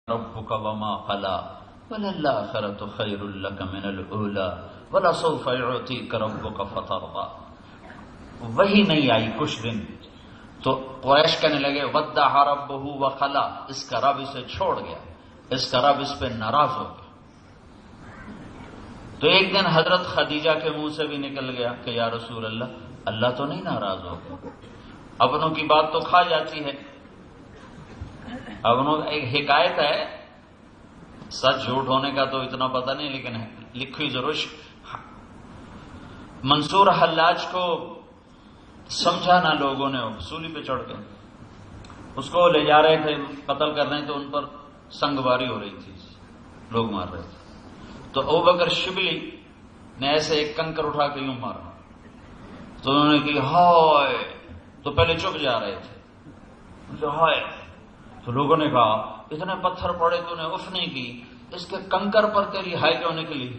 ربك وما قلى وللآخرة خير لك من الأولى ولسوف يعطيك ربك فترضى. وہی نہیں آئی کچھ دن تو قریش کہنے لگے ودع ربہ وخلا، اس کا رب اسے چھوڑ گیا، اس کا رب اس پہ ناراض ہو گیا. تو ایک دن حضرت خدیجہ کے منہ سے بھی نکل گیا کہ یا رسول اللہ، اللہ تو نہیں ناراض ہو گیا، اپنوں کی بات تو کھا جاتی ہے. اپنوں ایک حکایت ہے، سچ جھوٹ ہونے کا تو اتنا پتہ نہیں، لیکن لکھی ضرور. منصور حلاج کو سمجھا نہ لوگوں نے، سولی پہ چڑھ کے اس کو لے جا رہے تھے قتل کر رہے، تو ان پر سنگباری ہو رہی تھی، لوگ مار رہے تھے. تو ابوبکر شبلی نے ایسے ایک کنکر اٹھا کے یوں مارا، تو انہوں نے کہا ہائے، تو پہلے چپ جا رہے تھے، ہائے. تو لوگوں نے کہا اتنے پتھر پڑے تو نے اف نہیں کی، اس کے کنکر پر تیری ہائے کیوں نکلی؟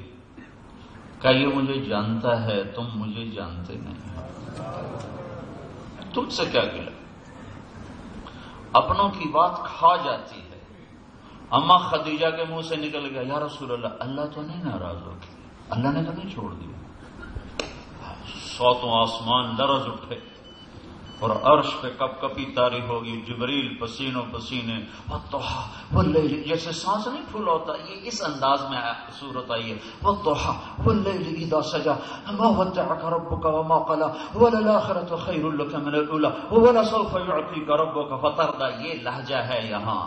کہ یہ مجھے جانتا ہے، تم مجھے جانتے نہیں، تجھ سے کیا گلا. اپنوں کی بات کھا جاتی ہے. اما خدیجہ کے منہ سے نکل گیا یا رسول اللہ، اللہ تو نہیں ناراض ہو گیا، اللہ نے تو نہیں چھوڑ دیا. ساتوں آسمان لرز اٹھے اور عرش پہ کپ کپی طاری ہوگی. جبریل پسینوں پسینے، والضحی واللیل، جیسے سانس نہیں پھولا ہوتا، یہ اس انداز میں صورت آئی ہے. والضحی واللیل اذا سجى ما ودعك ربك وما قلى وللآخرة خير لك من الأولى ولسوف يعطيك ربك فترضى. یہ لہجہ ہے یہاں،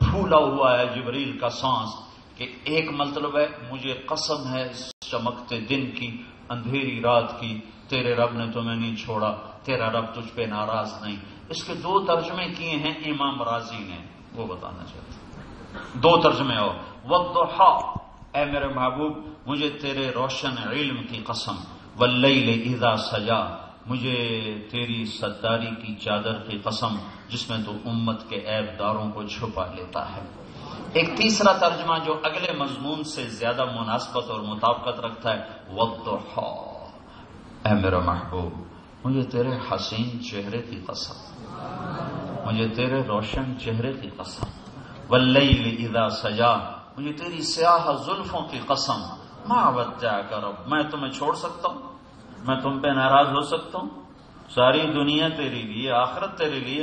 پھولا ہوا ہے جبریل کا سانس کہ ایک مطلب ہے مجھے قسم ہے چمکتے دن کی، اندھیری رات کی، تیرے رب نے تمہیں نہیں چھوڑا، تیرا رب تجھ پہ ناراض نہیں. اس کے دو ترجمے کیے ہیں امام رازی نے، وہ بتانا چاہتے ہیں. دو ترجمے اور والضحی، اے میرے محبوب مجھے تیرے روشن علم کی قسم، واللیل اذا سجا، مجھے تیری ستاری کی چادر کی قسم جس میں تو امت کے عیب داروں کو چھپا لیتا ہے. ایک تیسرا ترجمہ جو اگلے مضمون سے زیادہ مناسبت اور مطابقت رکھتا ہے، والضحی، اے میرا محبوب مجھے تیرے حسین چہرے کی قسم، مجھے تیرے روشن چہرے کی قسم، واللیل اذا سجا، مجھے تیری سیاہ زلفوں کی قسم، ما ودعک رب، میں تمہیں چھوڑ سکتا ہوں، میں تم پہ ناراض ہو سکتا ہوں؟ ساری دنیا تیرے لیے، آخرت تیرے لیے.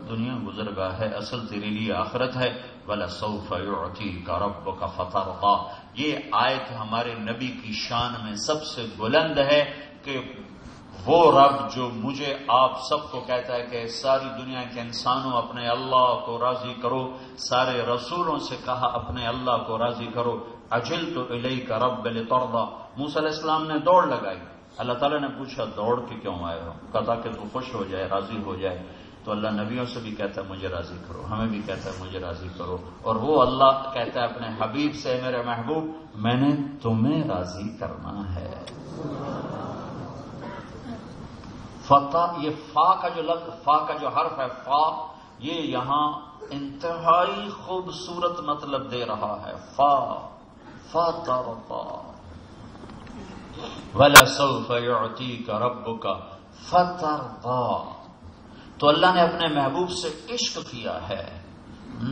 دنیا گزرگاہ ہے، اصل تیرے لیے آخرت ہے. وَلَسَوْفَ يُعْطِيكَ رَبُّكَ فَتَرْضَىٰ. یہ آیت ہمارے نبی کی شان میں سب سے بلند ہے کہ وہ رب جو مجھے آپ سب کو کہتا ہے کہ ساری دنیا کے انسانوں اپنے اللہ کو راضی کرو، سارے رسولوں سے کہا اپنے اللہ کو راضی کرو. عجلت الیک رب لترضى. موسیٰ علیہ السلام نے دوڑ لگائی، اللہ تعالیٰ نے پوچھا دوڑ کے کیوں آئے ہو؟ کہا کہ تو خوش ہو جائے، راضی ہو جائے. تو اللہ نبیوں سے بھی کہتا ہے مجھے راضی کرو، ہمیں بھی کہتا ہے مجھے راضی کرو. اور وہ اللہ کہتا ہے اپنے حبیب سے میرے محبوب میں نے تمہیں راضی کرنا ہے. فتح، یہ فا کا جو لفظ، فا کا جو حرف ہے فا، یہ یہاں انتہائی خوبصورت مطلب دے رہا ہے. فا فترضى وَلَسَوْفَ يُعْطِيكَ رَبُّكَ فَتَرْضَىٰ. تو اللہ نے اپنے محبوب سے عشق کیا ہے.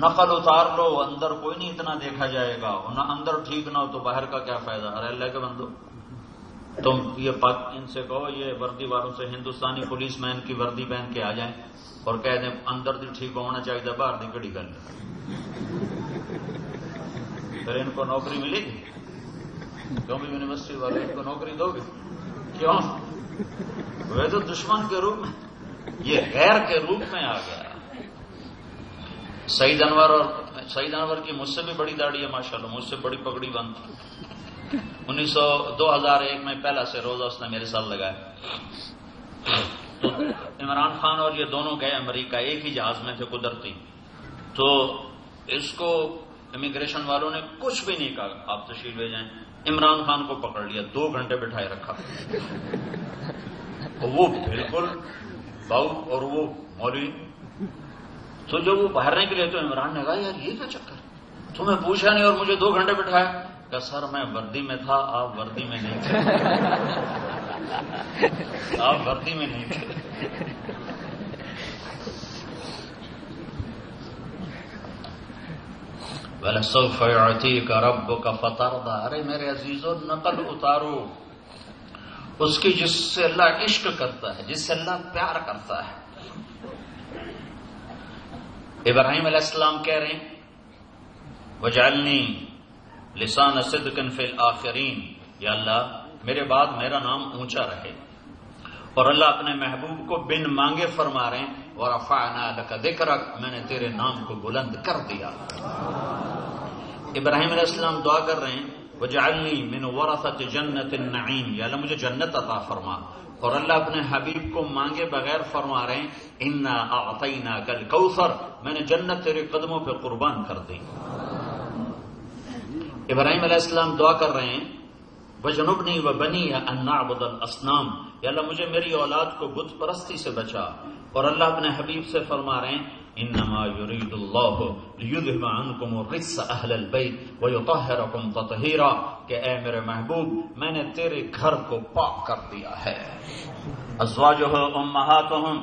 نقل اتار لو، اندر کوئی نہیں اتنا دیکھا جائے گا، نہ اندر ٹھیک نہ ہو تو باہر کا کیا فائدہ. ارے اللہ کے بندو، تم یہ ان سے کہو یہ وردی والوں سے ہندوستانی پولیس مین کی وردی پہن کے آ جائیں اور کہہ دیں اندر بھی ٹھیک ہونا چاہیے، باہر دی کڑی کر لیں، پھر ان کو نوکری ملے گی؟ کیوں بھی یونیورسٹی والے ان کو نوکری دو گے؟ کیوں؟ وہ تو دشمن کے روپ میں، یہ غیر کے روپ میں آ گیا. سعید انور کی مجھ سے بھی بڑی داڑھی ہے ماشاءاللہ، مجھ سے بڑی پگڑی بند تھی. 2001 میں پہلا سے روزہ اس نے میرے ساتھ لگایا. تو عمران خان اور یہ دونوں گئے امریکہ، ایک ہی جہاز میں تھے قدرتی. تو اس کو امیگریشن والوں نے کچھ بھی نہیں کہا، آپ تشریف لے جائیں. عمران خان کو پکڑ لیا، 2 گھنٹے بٹھائے رکھا. وہ بالکل باؤ اور وہ مولوی. تو جب وہ باہر نکلے تو عمران نے کہا یار یہ کیا چکر، تمہیں پوچھا نہیں اور مجھے 2 گھنٹے بٹھایا. کہ سر میں وردی میں تھا، آپ وردی میں نہیں تھے. آپ وردی میں نہیں تھے. وَلَسَوْفَ يُعْطِيكَ رَبُّكَ فَتَرْضَىٰ، ارے میرے عزیزو نقل اتارو اس کی جس سے اللہ عشق کرتا ہے، جس سے اللہ پیار کرتا ہے۔ ابراہیم علیہ السلام کہہ رہے ہیں وَجْعَلْنِي لِسَانَ صِدْقٍ فِي الْآخِرِينَ، یا اللہ میرے بعد میرا نام اونچا رہے۔ اور اللہ اپنے محبوب کو بن مانگے فرما رہے ہیں وَرَفَعْنَا لَكَ ذِكْرَكَ، میں نے تیرے نام کو بلند کر دیا۔ ابراہیم علیہ السلام دعا کر رہے ہیں وَجْعَلْنِي مِنْ وَرَثَةِ جَنَّةِ النَّعِيمِ، یا اللہ مجھے جنت عطا فرما۔ اور اللہ اپنے حبیب کو مانگے بغیر فرما رہے ہیں اِنَّا أَعْطَيْنَاكَ الْكَوْثَرَ، میں نے جنت تیرے قدموں پہ قربان کر دی۔ ابراہیم علیہ السلام دعا کر رہے ہیں وَجْنُبْنِي وَبَنِيَّ أَن نَّعْبُدَ الْأَصْنَامَ، یا اللہ مجھے میری اولاد کو بت پرستی سے بچا۔ اور اللہ اپنے حبیب سے فرما رہے ہیں انما يريد الله ليذهب عنكم الرجس اهل البيت ويطهركم تطهيرا، کہ اے میرے محبوب میں نے تیرے گھر کو پاک کر دیا ہے۔ ازواجہ امہاتہم،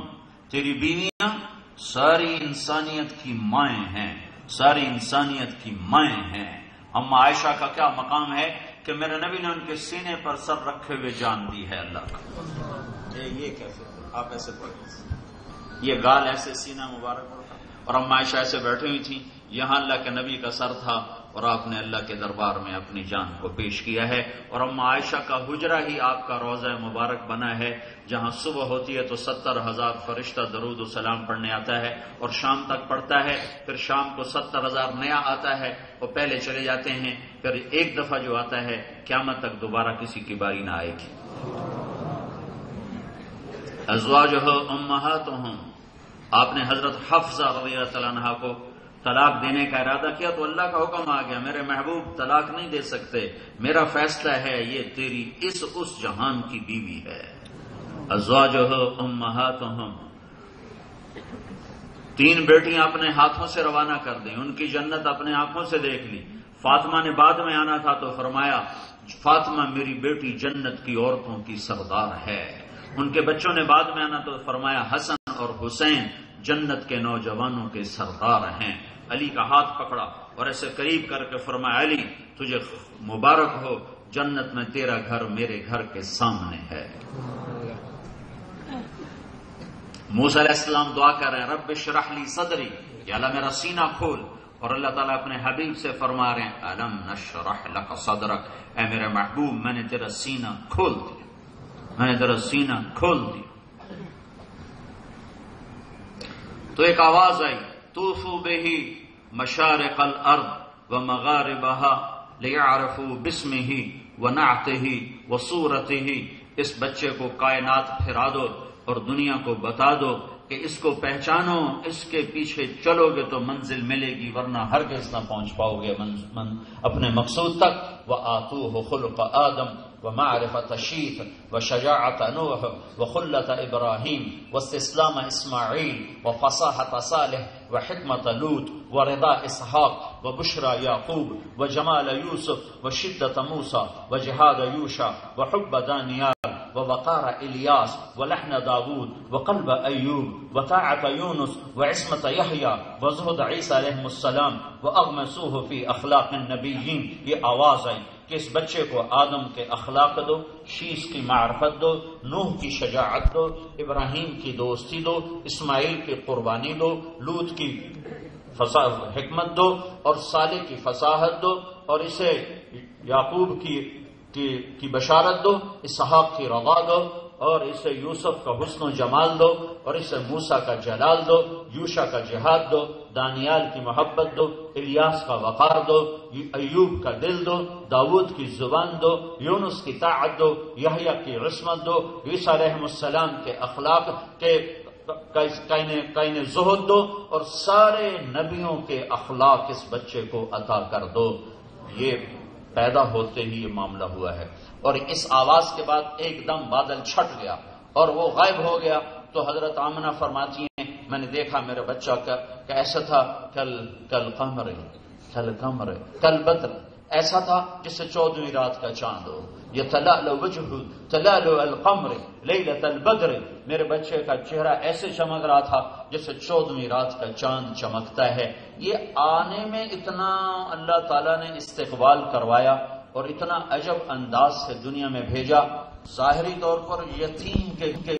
تیری بیویاں ساری انسانیت کی مائیں ہیں، ساری انسانیت کی مائیں ہیں۔ اما عائشہ کا کیا مقام ہے کہ میرے نبی نے ان کے سینے پر سر رکھے ہوئے جان دی ہے اللہ کا۔ یہ کیسے آپ ایسے پڑھیں، یہ گال ایسے سینہ مبارک ہوتا، اور اما عائشہ ایسے بیٹھی ہوئی تھی، یہاں اللہ کے نبی کا سر تھا اور آپ نے اللہ کے دربار میں اپنی جان کو پیش کیا ہے۔ اور اما عائشہ کا حجرہ ہی آپ کا روضہ مبارک بنا ہے، جہاں صبح ہوتی ہے تو 70,000 فرشتہ درود و سلام پڑھنے آتا ہے اور شام تک پڑھتا ہے، پھر شام کو 70,000 نیا آتا ہے اور پہلے چلے جاتے ہیں، پھر ایک دفعہ جو آتا ہے قیامت تک دوبارہ کسی کی باری نہ آئے گی۔ ازواجہ امہاتہم، آپ نے حضرت حفصہ رضی اللہ تعالیٰ عنہا کو طلاق دینے کا ارادہ کیا تو اللہ کا حکم آ گیا میرے محبوب طلاق نہیں دے سکتے، میرا فیصلہ ہے یہ تیری اس جہان کی بیوی ہے۔ ازواجہ امہاتہم، 3 بیٹیاں اپنے ہاتھوں سے روانہ کر دیں، ان کی جنت اپنے آنکھوں سے دیکھ لی۔ فاطمہ نے بعد میں آنا تھا تو فرمایا فاطمہ میری بیٹی جنت کی عورتوں کی سردار ہے۔ ان کے بچوں نے بعد میں آنا تو فرمایا حسن اور حسین جنت کے نوجوانوں کے سردار ہیں۔ علی کا ہاتھ پکڑا اور ایسے قریب کر کے فرمایا علی تجھے مبارک ہو، جنت میں تیرا گھر میرے گھر کے سامنے ہے۔ موسیٰ علیہ السلام دعا کر رہے ہیں رب اشرح لی صدری، یا اللہ میرا سینہ کھول، اور اللہ تعالیٰ اپنے حبیب سے فرما رہے ہیں الم نشرح لک صدرک، اے میرے محبوب میں نے تیرا سینہ کھول دیا، میں نے تیرا سینہ کھول دیا۔ تو ایک آواز آئی طوفوا بہ مشارق الارض ومغاربها لیعرفوا باسمہ ونعتہ وصورتہ، اس بچے کو کائنات پھرا دو اور دنیا کو بتا دو کہ اس کو پہچانو، اس کے پیچھے چلو گے تو منزل ملے گی، ورنہ ہرگز نہ پہنچ پاؤ گے اپنے مقصود تک۔ وآتوہ خلق آدم ومعرفة شیث وشجاعة نوح وخلة ابراہیم واستسلام اسماعیل وفصاحة صالح وحکمة لوط ورضا اسحاق وبشرى یعقوب وجمال یوسف وشدة موسیٰ وجہاد یوشع وحب دانیال ووقار الیاس ولحن داود وقلب ایوب وطاعة یونس وعصمة یحییٰ وزہد عیسیٰ علیہ السلام واغمسوہ فی اخلاق النبیین۔ یہ آواز آئی کہ اس بچے کو آدم کے اخلاق دو، شیث کی معرفت دو، نوح کی شجاعت دو، ابراہیم کی دوستی دو، اسماعیل کی قربانی دو، لوط کی حکمت دو اور صالح کی فصاحت دو، اور اسے یعقوب کی بشارت دو، اسحاق کی رضا دو، اور اسے یوسف کا حسن و جمال دو، اور اسے موسیٰ کا جلال دو، یوشع کا جہاد دو، دانیال کی محبت دو، الیاس کا وقار دو، ایوب کا دل دو، داود کی زبان دو، یونس کی طاعت دو، یحییٰ کی عصمت دو، عیسیٰ علیہ السلام کے اخلاق کے کائن زہد دو، اور سارے نبیوں کے اخلاق اس بچے کو عطا کر دو۔ یہ پیدا ہوتے ہی یہ معاملہ ہوا ہے، اور اس آواز کے بعد ایک دم بادل چھٹ گیا اور وہ غائب ہو گیا۔ تو حضرت آمنہ فرماتی ہیں میں نے دیکھا میرا بچہ کا ایسا تھا کل قمر کل بدر، ایسا تھا جسے 14ویں رات کا چاند ہو. یتلألؤ وجهه تلألؤ القمر لیلۃ البدر، میرے بچے کا چہرہ ایسے چمک رہا تھا جیسے 14ویں رات کا چاند چمکتا ہے. یہ آنے میں اتنا اللہ تعالیٰ نے استقبال کروایا اور اتنا عجب انداز سے دنیا میں بھیجا. ظاہری طور پر یتیم کے